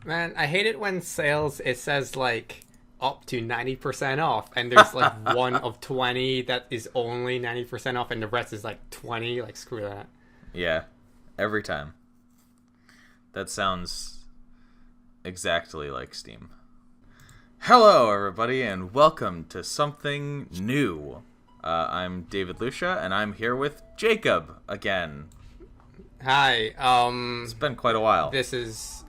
Man, I hate it when sales it says like up to 90% off and there's like one of 20 that is only 90% off and the rest is like 20. Like screw that. Yeah, every time. That sounds exactly like Steam. Hello, everybody, and welcome to Something New. I'm David Lucia, and I'm here with Jacob again. Hi. It's been quite a while. This is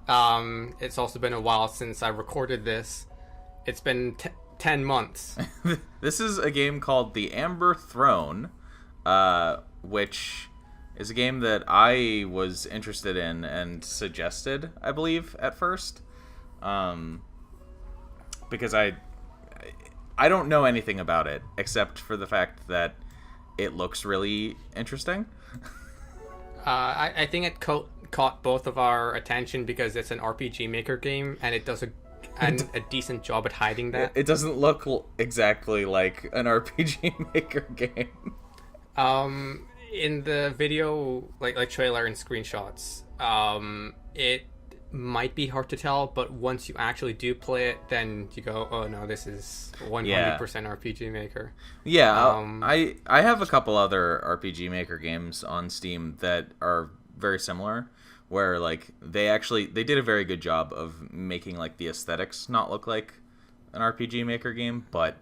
it's also been a while since I recorded this. It's been 10 months. This is a game called The Amber Throne, which is a game that I was interested in and suggested, I believe, at first. Because I don't know anything about it except for the fact that it looks really interesting. I think it caught both of our attention because it's an RPG Maker game and it does a decent job at hiding that. It doesn't look exactly like an RPG Maker game. In the video, like trailer and screenshots, it might be hard to tell, but once you actually do play it, then you go, oh no, this is 100% RPG Maker. Yeah, I have a couple other RPG Maker games on Steam that are very similar, where like they did a very good job of making like the aesthetics not look like an RPG Maker game, but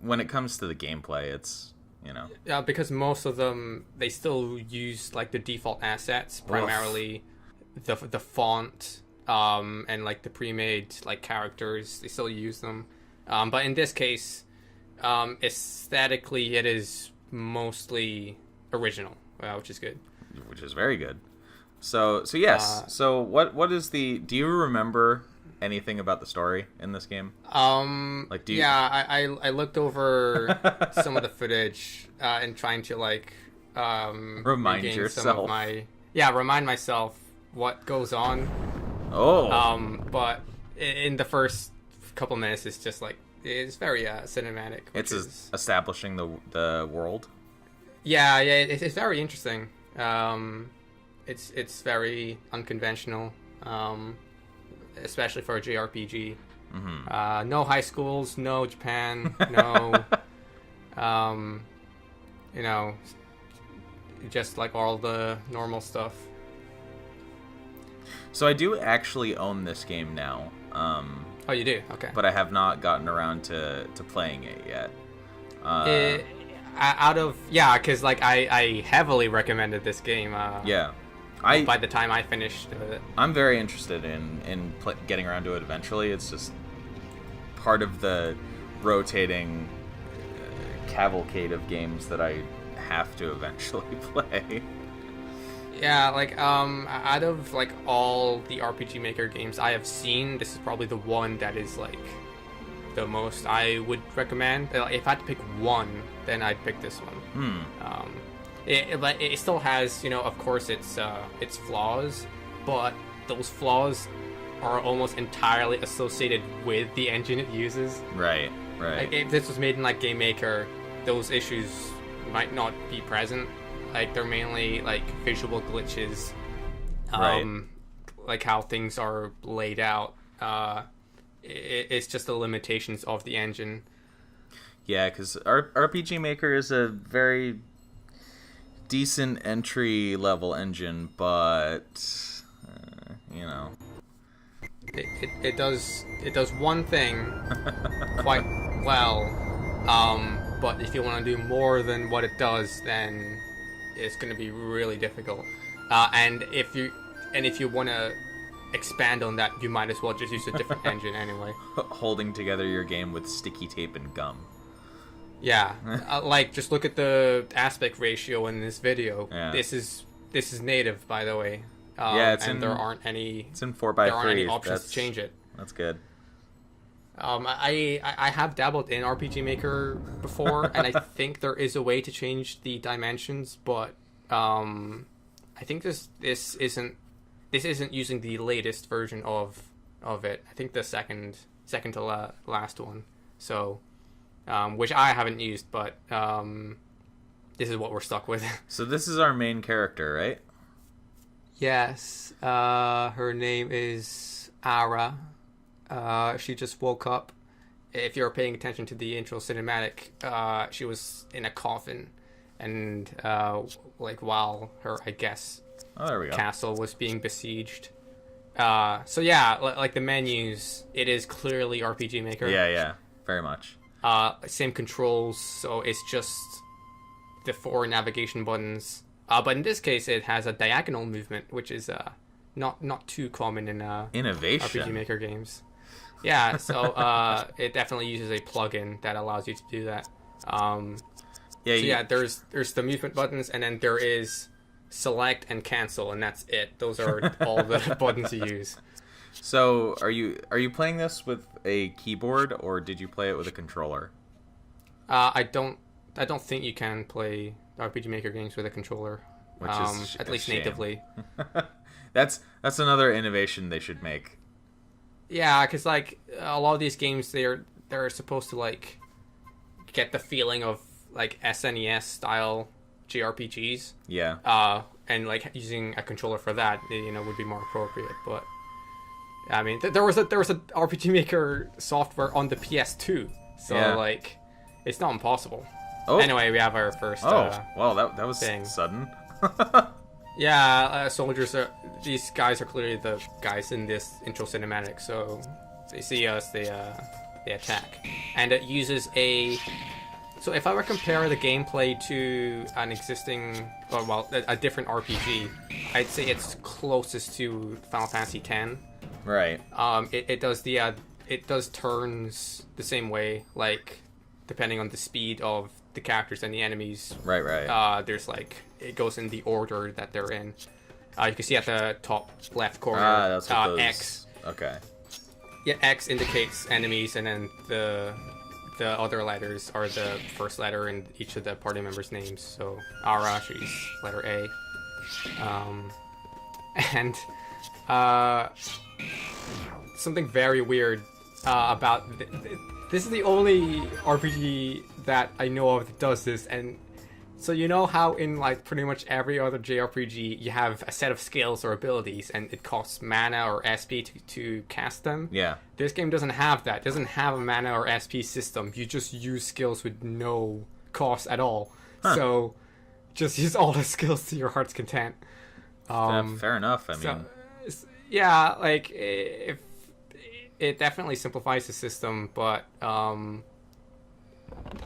when it comes to the gameplay, it's, you know. Yeah, because most of them, they still use like the default assets, primarily the font, and like the pre-made like characters. They still use them, but in this case, aesthetically, it is mostly original, which is good. Which is very good. So yes. So what is the? Do you remember anything about the story in this game? Like, do you... Yeah, I looked over some of the footage and trying to like remind yourself. Remind myself what goes on. But in the first couple minutes, it's just like it's very cinematic. It's establishing the world. Yeah, it's very interesting. It's very unconventional, especially for a JRPG. Mm-hmm. No high schools, no Japan, no, just like all the normal stuff. So I do actually own this game now. Oh, you do? Okay. But I have not gotten around to playing it yet. Because like I heavily recommended this game. By the time I finished it, I'm very interested in getting around to it eventually. It's just part of the rotating cavalcade of games that I have to eventually play. Yeah, like out of like all the RPG Maker games I have seen, this is probably the one that is like the most I would recommend. If I had to pick one, then I'd pick this one. It still has, of course, its flaws, but those flaws are almost entirely associated with the engine it uses. Right. Like, if this was made in like GameMaker, those issues might not be present. Like, they're mainly like visual glitches, like how things are laid out. It's just the limitations of the engine. Yeah, because RPG Maker is a very decent entry level engine, but it does one thing quite well. But if you want to do more than what it does, then it's going to be really difficult. And if you want to expand on that, you might as well just use a different engine anyway. Holding together your game with sticky tape and gum. Yeah, like just look at the aspect ratio in this video. Yeah. This is native, by the way. There aren't any. It's in 4:3. There aren't any options to change it. That's good. I have dabbled in RPG Maker before, and I think there is a way to change the dimensions, but I think this isn't using the latest version of it. I think the second to last one. So, which I haven't used, but this is what we're stuck with. So this is our main character, right? Yes. Her name is Ara. She just woke up. If you're paying attention to the intro cinematic, she was in a coffin, and like while her, I guess, Oh, there we go. castle was being besieged. So yeah, like the menus, it is clearly RPG Maker. Yeah, very much. Same controls, so it's just the 4 navigation buttons. But in this case, it has a diagonal movement, which is not too common in Innovation. RPG Maker games. Yeah, so it definitely uses a plugin that allows you to do that. There's the movement buttons, and then there is select and cancel, and that's it. Those are all the buttons you use. So, are you playing this with a keyboard, or did you play it with a controller? I don't think you can play RPG Maker games with a controller, Which is at least shame. natively. That's another innovation they should make. Yeah, because like a lot of these games, they're supposed to like get the feeling of like SNES style JRPGs. Yeah. And like using a controller for that, would be more appropriate. But I mean, there was a RPG Maker software on the PS2, so Yeah. like it's not impossible. Oh. Anyway, we have our first. Well, that was thing. sudden. Yeah, soldiers are. These guys are clearly the guys in this intro cinematic. So they see us, they attack, and it uses a. So if I were to compare the gameplay to an existing, a different RPG, I'd say it's closest to Final Fantasy X. Right. It does turns the same way, like depending on the speed of the characters and the enemies. Right. There's like it goes in the order that they're in. You can see at the top left corner. That's what those... X. Okay. Yeah, X indicates enemies, and then the other letters are the first letter in each of the party members' names. So Ara, she's letter A. And something very weird about this is the only RPG that I know of that does this. And so you know how in like pretty much every other JRPG you have a set of skills or abilities and it costs mana or SP to cast them? Yeah. This game doesn't have that. It doesn't have a mana or SP system. You just use skills with no cost at all. Huh. So just use all the skills to your heart's content. Fair enough. I mean, yeah, like if it definitely simplifies the system, but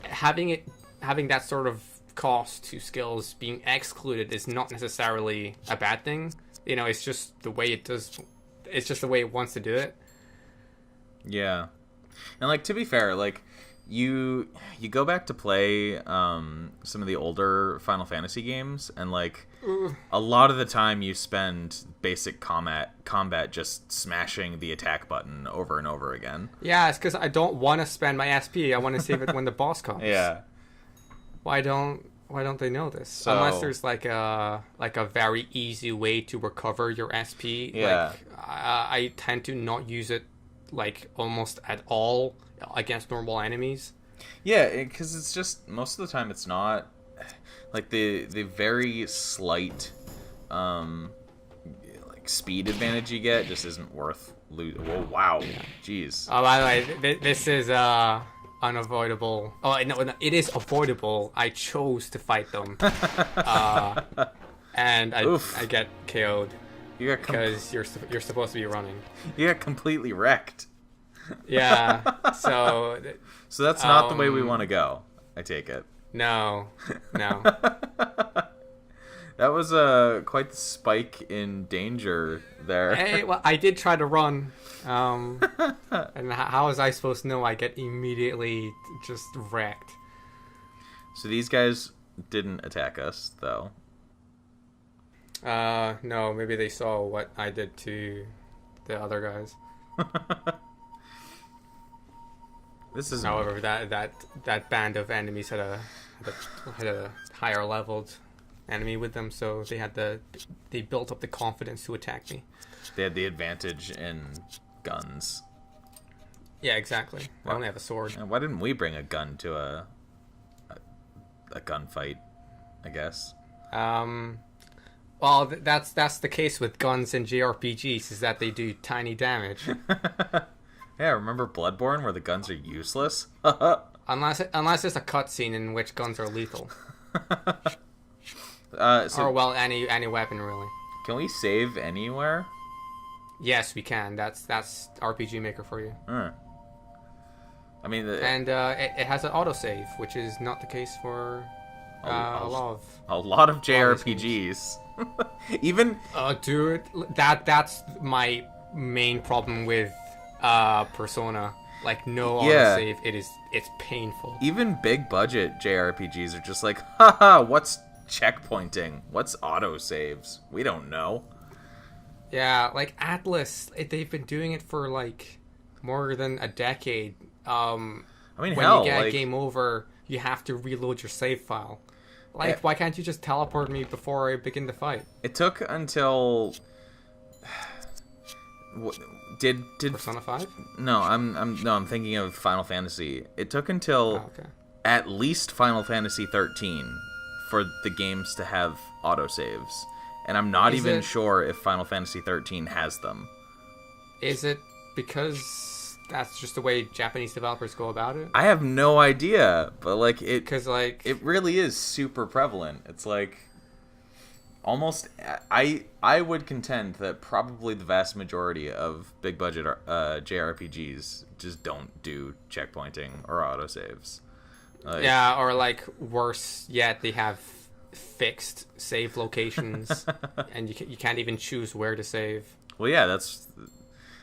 having that sort of cost to skills being excluded is not necessarily a bad thing. It's just the way it does. It's just the way it wants to do it. yeah. And like to be fair, like you go back to play some of the older Final Fantasy games, and like a lot of the time you spend basic combat just smashing the attack button over and over again. Yeah, it's because I don't want to spend my SP. I want to save it when the boss comes. Yeah. Why don't they know this? So, unless there's like a very easy way to recover your SP. Yeah. Like I tend to not use it like almost at all against normal enemies. Yeah, because it's just most of the time it's not like the very slight like speed advantage you get just isn't worth losing. Whoa, wow, jeez. Oh, by the way, this is unavoidable. Oh no, it is avoidable. I chose to fight them, and I get KO'd because you're supposed to be running. You got completely wrecked. Yeah, so that's not the way we want to go. I take it. No. That was quite the spike in danger there. Hey, well, I did try to run. And how was I supposed to know I get immediately just wrecked? So these guys didn't attack us, though. No, maybe they saw what I did to the other guys. This is. However, that band of enemies had a higher leveled enemy with them, so they built up the confidence to attack me. They had the advantage in guns. Yeah, exactly. I only have a sword. Why didn't we bring a gun to a gunfight? I guess. Well, that's the case with guns and JRPGs, is that they do tiny damage. Yeah, remember Bloodborne where the guns are useless? Unless it's a cutscene in which guns are lethal. Or, well, any weapon, really. Can we save anywhere? Yes, we can. That's RPGMaker for you. I mean... And it has an autosave, which is not the case for a lot of JRPGs. Even... Dude, that's my main problem with Persona. Like, no autosave, it's painful. Even big budget JRPGs are just like, haha, what's checkpointing? What's autosaves? We don't know. Yeah, like Atlas, they've been doing it for like more than a decade. I mean, when hell, you get like, game over, you have to reload your save file. Like, why can't you just teleport me before I begin the fight? It took until... Did Persona 5? No, I'm thinking of Final Fantasy. It took until at least Final Fantasy 13 for the games to have autosaves. And I'm not even sure if Final Fantasy 13 has them. Is it because that's just the way Japanese developers go about it? I have no idea, but like it really is super prevalent. It's like almost I would contend that probably the vast majority of big budget JRPGs just don't do checkpointing or autosaves. Yeah, or like worse yet, they have fixed save locations and you can't even choose where to save. Well, yeah,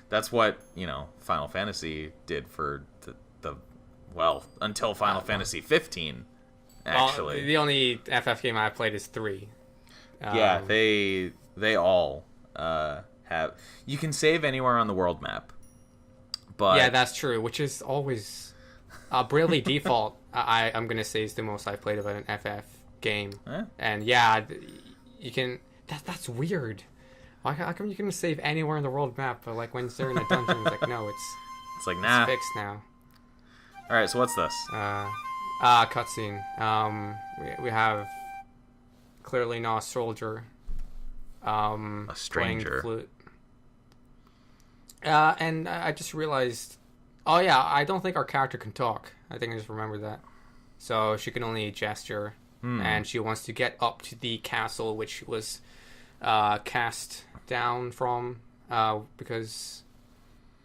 that's what, Final Fantasy did for the until Final Fantasy 15, actually. Well, the only FF game I played is 3. Yeah, they all have... You can save anywhere on the world map, but... Yeah, that's true, which is always... Bravely Default, I'm going to say, is the most I've played of an FF game. And yeah, you can... That's weird. How come you can save anywhere on the world map, but like when they're in a dungeon, it's like, no, it's like, nah. It's fixed now. Alright, so what's this? Cutscene. We have clearly not a soldier. A stranger. Playing the flute. And I just realized, oh yeah, I don't think our character can talk. I think I just remembered that. So she can only gesture, and she wants to get up to the castle, which was cast down from, because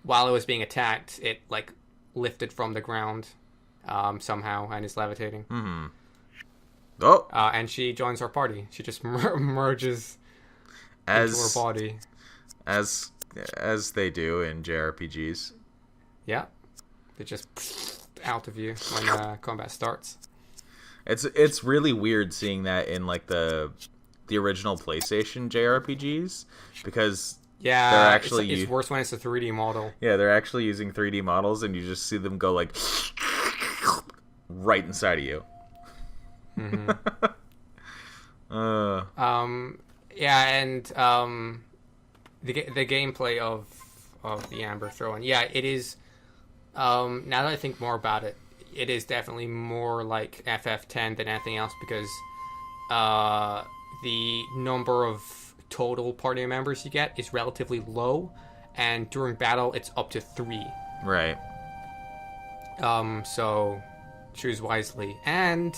while it was being attacked, it like lifted from the ground somehow and is levitating. Mm-hmm. Oh, and she joins our party. She just merges into her body, as they do in JRPGs. Yeah, they just out of you when combat starts. It's really weird seeing that in like the original PlayStation JRPGs, because they're actually it's worse when it's a 3D model. Yeah, they're actually using 3D models, and you just see them go like right inside of you. Mm-hmm. Yeah, and the gameplay of the Amber Throne. Yeah, it is. Now that I think more about it, it is definitely more like FF10 than anything else, because the number of total party members you get is relatively low, and during battle it's up to 3. Right. So choose wisely. And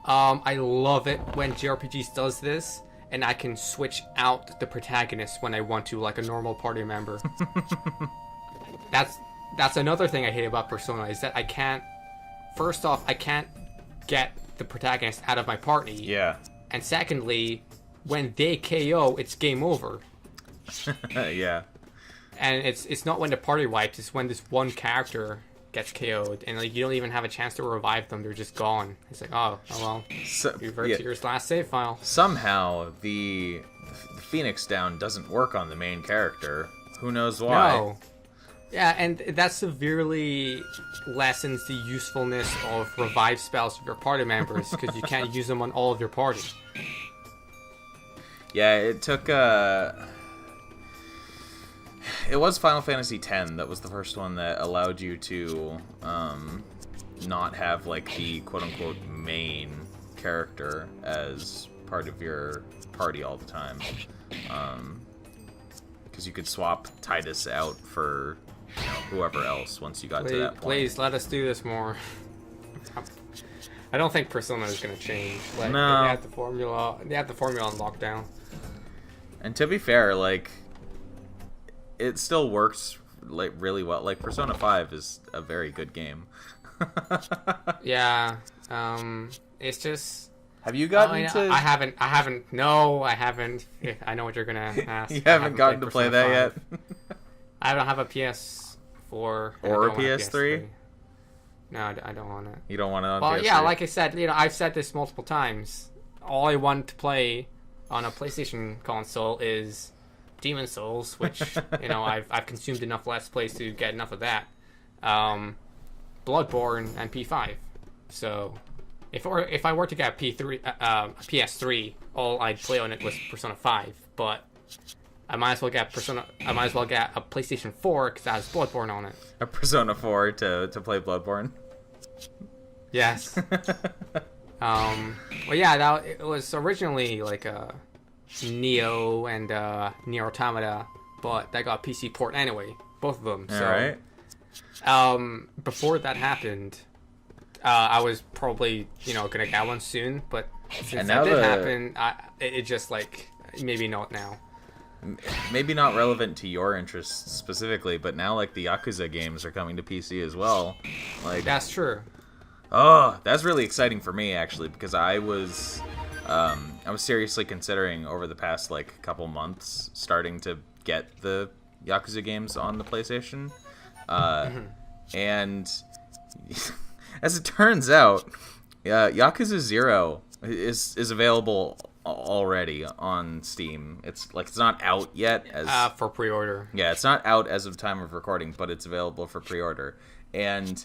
I love it when JRPGs does this, and I can switch out the protagonist when I want to, like a normal party member. That's another thing I hate about Persona, is that I can't... First off, I can't get the protagonist out of my party. Yeah. And secondly, when they KO, it's game over. Yeah. And it's not when the party wipes, it's when this one character gets KO'd, and like you don't even have a chance to revive them, they're just gone. It's like, oh well, revert to your last save file. Somehow the Phoenix Down doesn't work on the main character. Who knows why? No. Yeah, and that severely lessens the usefulness of revive spells of your party members, because you can't use them on all of your party. Yeah, it took it was Final Fantasy X that was the first one that allowed you to not have like the quote-unquote main character as part of your party all the time. Because you could swap Titus out for whoever else once you got to that point. Please let us do this more. I don't think Persona is going to change. Like, no. They have the formula on lockdown. And to be fair, like, it still works like really well. Like, Persona 5 is a very good game. Yeah. It's just. Have you gotten to? I haven't. No, I haven't. I know what you're gonna ask. You haven't gotten to play that yet. I don't have a PS4 or a PS3. No, I don't want it. You don't want it on well, PS3? Yeah, like I said, I've said this multiple times. All I want to play on a PlayStation console is Demon Souls, which I've consumed enough Let's Plays to get enough of that. Bloodborne and P5. So, if I were to get a PS3, all I'd play on it was Persona 5. But I might as well get a PlayStation 4 because that has Bloodborne on it. A Persona 4 to play Bloodborne. Yes. Well, yeah, it was originally like a Neo and Nier Automata, but that got PC port anyway, both of them. So, right. Before that happened, I was probably gonna get one soon, but since that did happen, it just like maybe not now. Maybe not relevant to your interests specifically, but now like the Yakuza games are coming to PC as well. Like that's true. Oh, that's really exciting for me actually, because I was seriously considering over the past like couple months starting to get the Yakuza games on the PlayStation, and as it turns out, Yakuza Zero is available already on Steam. It's not out yet as for pre-order. Yeah, it's not out as of time of recording, but it's available for pre-order. And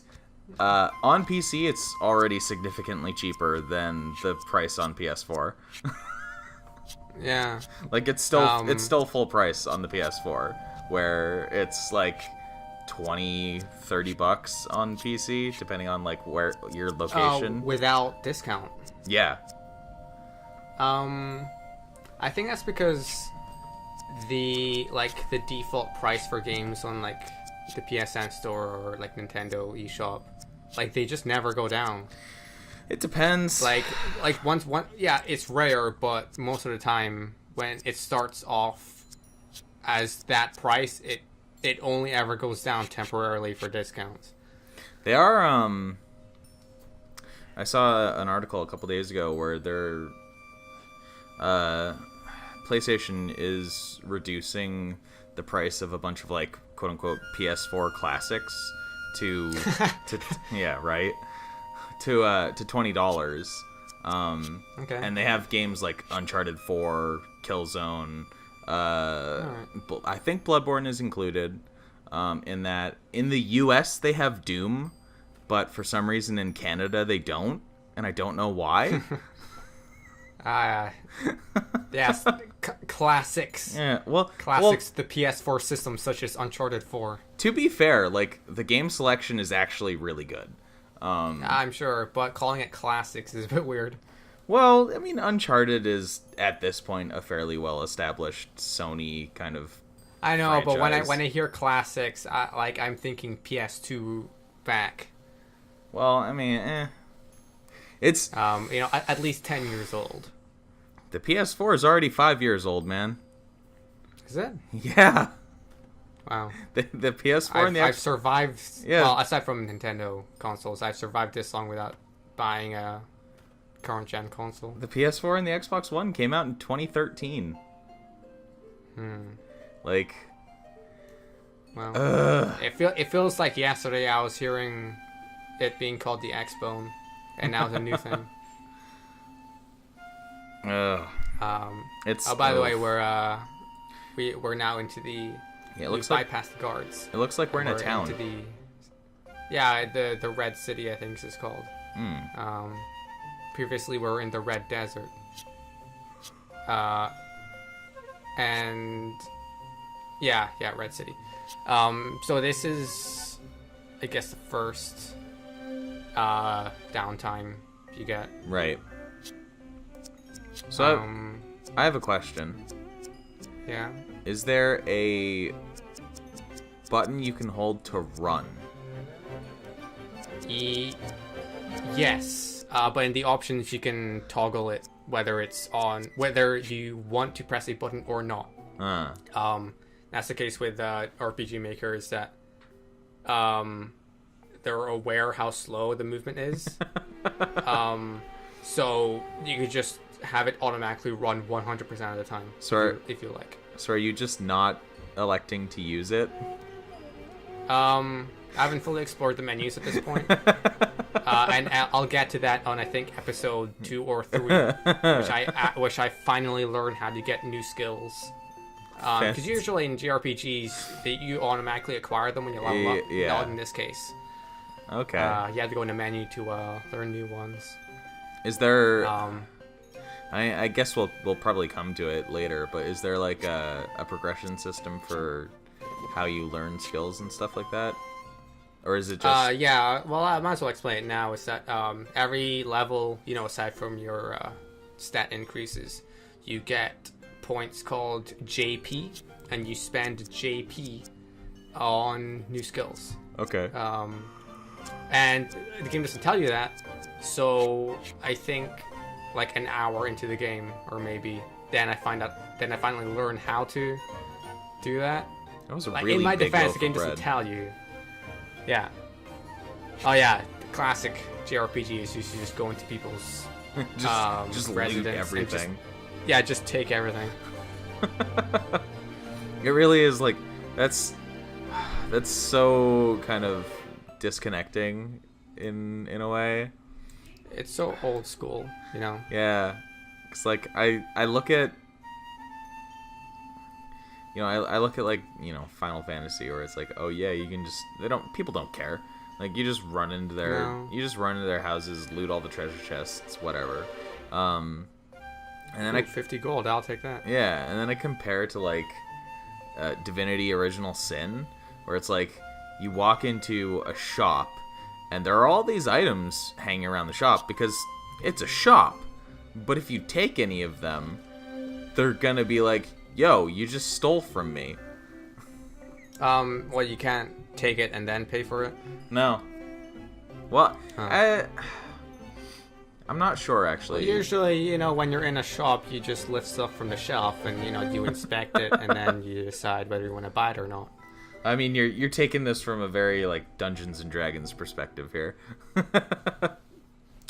on PC, it's already significantly cheaper than the price on PS4. Yeah, like it's still full price on the PS4, where it's like $20-$30 on PC, depending on like where your location. Without discount. Yeah. I think that's because the default price for games on like the PSN store or like Nintendo eShop, like they just never go down. It depends. Like yeah, it's rare, but most of the time when it starts off as that price, it only ever goes down temporarily for discounts. They are I saw an article a couple days ago where they're PlayStation is reducing the price of a bunch of like quote unquote PS4 classics to yeah, right, to $20. Okay. And they have games like Uncharted 4, Killzone, right. I think Bloodborne is included in that. In the US they have Doom, but for some reason in Canada they don't, and I don't know why. Yes, classics. Yeah, well, classics. The PS4 systems, such as Uncharted 4. To be fair, like the game selection is actually really good. I'm sure, but calling it classics is a bit weird. Well, I mean, Uncharted is at this point a fairly well-established Sony kind of. I know, franchise. but when I hear classics, I'm thinking PS2 back. Well, I mean, it's at least 10 years old. The PS4 is already 5 years old, man. Is it? Yeah. Wow. The PS4 and the I've survived. Yeah. Well, aside from Nintendo consoles, I've survived this long without buying a current gen console. The PS4 and the Xbox One came out in 2013. Like. Well, it feels like yesterday I was hearing it being called the X-Bone, and now it's a new thing. It's. By the way, we're now into the. Yeah, it looks we bypassed the guards. It looks like we're in a town. The Red City, I think it's called. Previously, we were in the Red Desert. And yeah, Red City. So this is, I guess, the first downtime you get. Right. So I have a question. Yeah. Is there a button you can hold to run? Yes. But in the options, you can toggle it whether you want to press a button or not. That's the case with RPGMaker, is that they're aware how slow the movement is. So you could just have it automatically run 100% of the time. If you like. So are you just not electing to use it? I haven't fully explored the menus at this point. And I'll get to that on, I think, episode 2 or 3, which I finally learned how to get new skills. Because usually in JRPGs, you automatically acquire them when you level up. Yeah. Not in this case. Okay. You have to go in the menu to learn new ones. Is there... I guess we'll probably come to it later, but is there like a progression system for how you learn skills and stuff like that? Or is it just... yeah, well, I might as well explain it now. It's that every level, aside from your stat increases, you get points called JP, and you spend JP on new skills. Okay. And the game doesn't tell you that, so I think like an hour into the game, or maybe, then I finally learn how to do that. That was a like, really in my big defense, loaf the game of bread. doesn't tell you. Yeah. Oh yeah, the classic JRPG is you just go into people's just loot residence everything. Just take everything. It really is like that's so kind of disconnecting in a way. It's so old school, Yeah, it's like I look at I look at like Final Fantasy, where it's like, oh yeah, you can just people don't care. Like you just run into their houses, loot all the treasure chests, whatever. And then 50 gold, I'll take that. Yeah, and then I compare it to like Divinity Original Sin, where it's like you walk into a shop and there are all these items hanging around the shop because it's a shop. But if you take any of them, they're gonna be like, yo, you just stole from me. Well, you can't take it and then pay for it? No. Well, I'm not sure, actually. Well, usually, when you're in a shop, you just lift stuff from the shelf and, you inspect it and then you decide whether you want to buy it or not. I mean, you're taking this from a very, like, Dungeons and Dragons perspective here.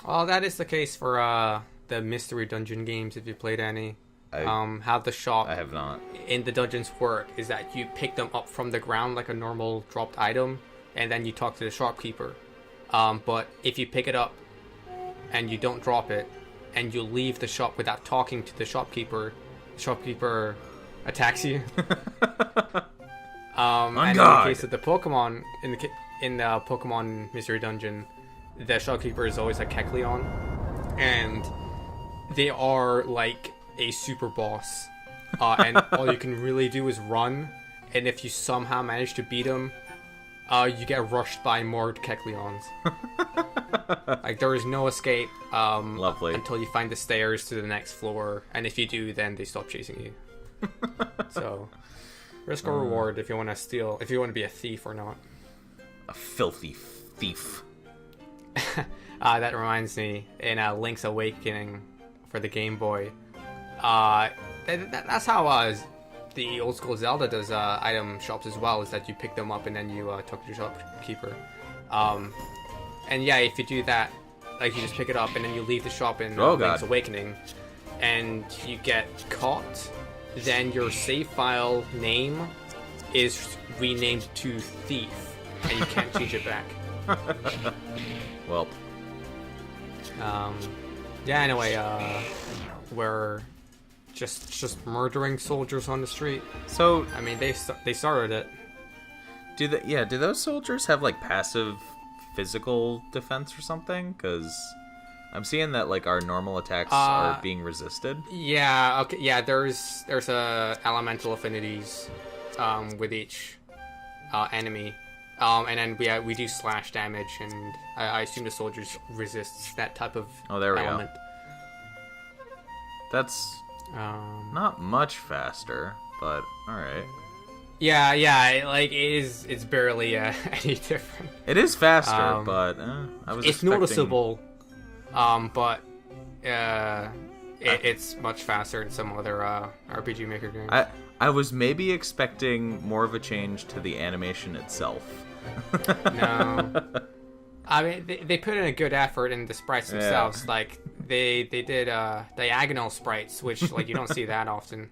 Well, that is the case for the Mystery Dungeon games, if you played any. How the shop I have not. In the dungeons work is that you pick them up from the ground like a normal dropped item, and then you talk to the shopkeeper. But if you pick it up and you don't drop it, and you leave the shop without talking to the shopkeeper attacks you. And in the case of the Pokemon, in the Pokemon Mystery Dungeon, the shopkeeper is always a Kecleon, and they are like a super boss, and all you can really do is run, and if you somehow manage to beat him, you get rushed by more Kecleons. Like, there is no escape Lovely. until you find the stairs to the next floor, and if you do, then they stop chasing you. So, risk or reward if you want to steal, if you want to be a thief or not. A filthy thief. That reminds me, in Link's Awakening for the Game Boy, that's how the old school Zelda does item shops as well, is that you pick them up and then you talk to your shopkeeper. And yeah, if you do that, like you just pick it up and then you leave the shop in Link's Awakening, and you get caught, then your save file name is renamed to Thief, and you can't change it back. Well. Yeah, anyway, we're just murdering soldiers on the street. So, I mean, they started it. Do those soldiers have like passive physical defense or something? Because I'm seeing that like our normal attacks are being resisted. Yeah. Okay. Yeah. There's elemental affinities with each enemy. And then we do slash damage, and I assume the soldiers resist that type of there we element. That's not much faster, but all right. Yeah, like it's barely any different. It is faster, but I was. It's noticeable, but it's much faster than some other RPG Maker games. I was maybe expecting more of a change to the animation itself. No, I mean they put in a good effort in the sprites themselves. Yeah. Like they did diagonal sprites, which like you don't see that often.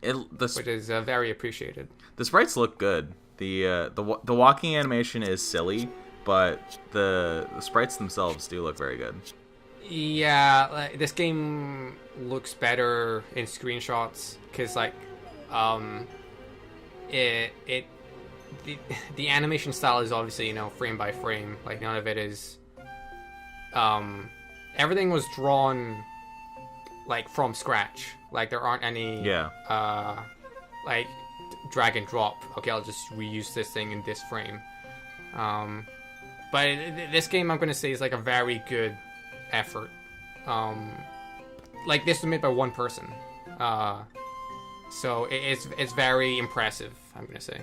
Which is very appreciated. The sprites look good. The walking animation is silly, but the sprites themselves do look very good. Yeah, like, this game looks better in screenshots because like the animation style is obviously frame by frame. Like none of it is everything was drawn like from scratch. Like there aren't any like drag and drop. Okay, I'll just reuse this thing in this frame. But this game I'm gonna say is like a very good effort. Like this was made by one person. So it's very impressive, I'm gonna say.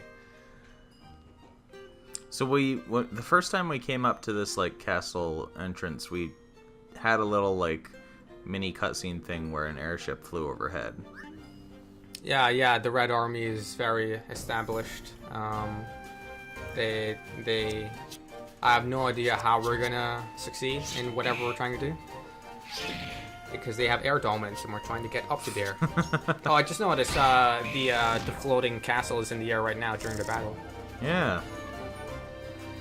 So the first time we came up to this like castle entrance, we had a little like mini cutscene thing where an airship flew overhead. Yeah, the Red Army is very established. I have no idea how we're gonna succeed in whatever we're trying to do. Because they have air dominance and we're trying to get up to there. Oh, I just noticed the floating castle is in the air right now during the battle. Yeah.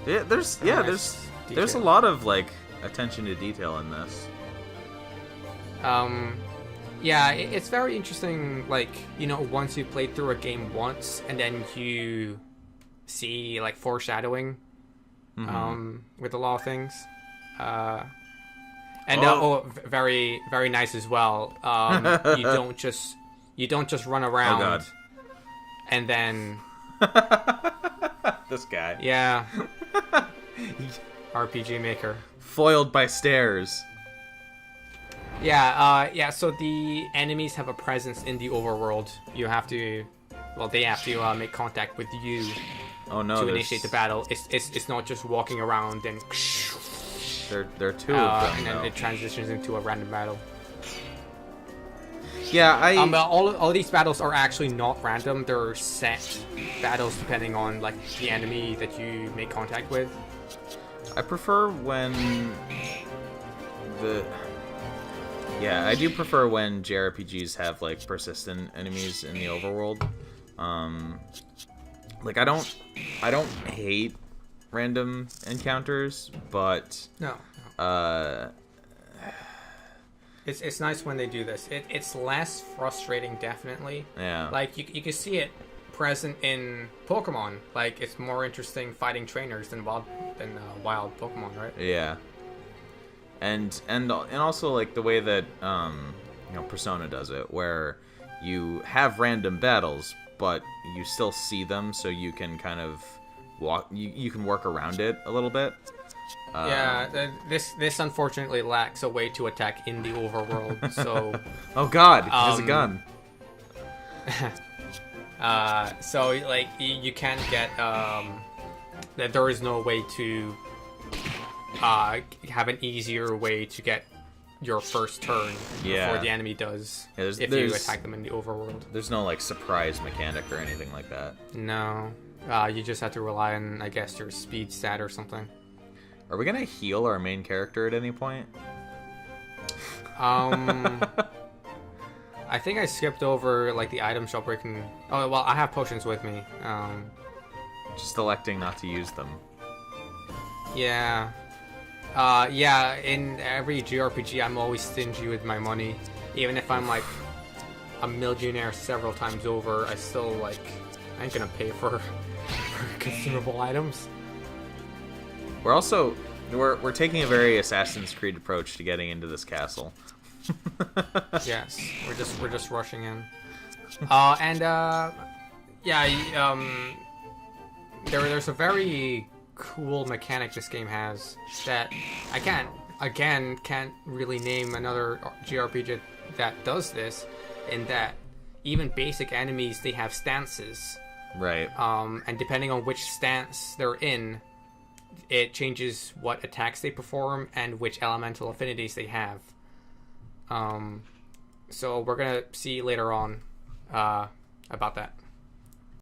There's a lot of like attention to detail in this. Yeah, it's very interesting, like, once you played through a game once and then you see like foreshadowing with a lot of things. Very, very nice as well. You don't just run around. Oh God. And then this guy. Yeah. RPG Maker. Foiled by stairs. Yeah, so the enemies have a presence in the overworld. They have to make contact with you to initiate the battle. It's not just walking around and there are two of them, and then it transitions into a random battle. Yeah, but all these battles are actually not random. They're set battles depending on like the enemy that you make contact with. I prefer when I do prefer when JRPGs have like persistent enemies in the overworld. Like I don't hate random encounters, but no. It's nice when they do this. It's less frustrating, definitely. Yeah. Like you can see it present in Pokemon. Like it's more interesting fighting trainers than wild Pokemon, right? Yeah. And also like the way that Persona does it, where you have random battles, but you still see them, so you can kind of you can work around it a little bit. This unfortunately lacks a way to attack in the overworld. So oh God, he has a gun. So like you can't get that there is no way to have an easier way to get your first turn before the enemy does if you attack them in the overworld. There's no like surprise mechanic or anything like that. No. You just have to rely on, I guess, your speed stat or something. Are we gonna heal our main character at any point? I think I skipped over like the item shop where you can. Oh well, I have potions with me. Just electing not to use them. Yeah. In every JRPG, I'm always stingy with my money. Even if I'm like a millionaire several times over, I still like I ain't gonna pay for consumable items. We're taking a very Assassin's Creed approach to getting into this castle. Yes, we're just rushing in. There's a very cool mechanic this game has that I can't really name another JRPG that does this, in that even basic enemies, they have stances. Right. And depending on which stance they're in, it changes what attacks they perform and which elemental affinities they have. So we're gonna see later on about that.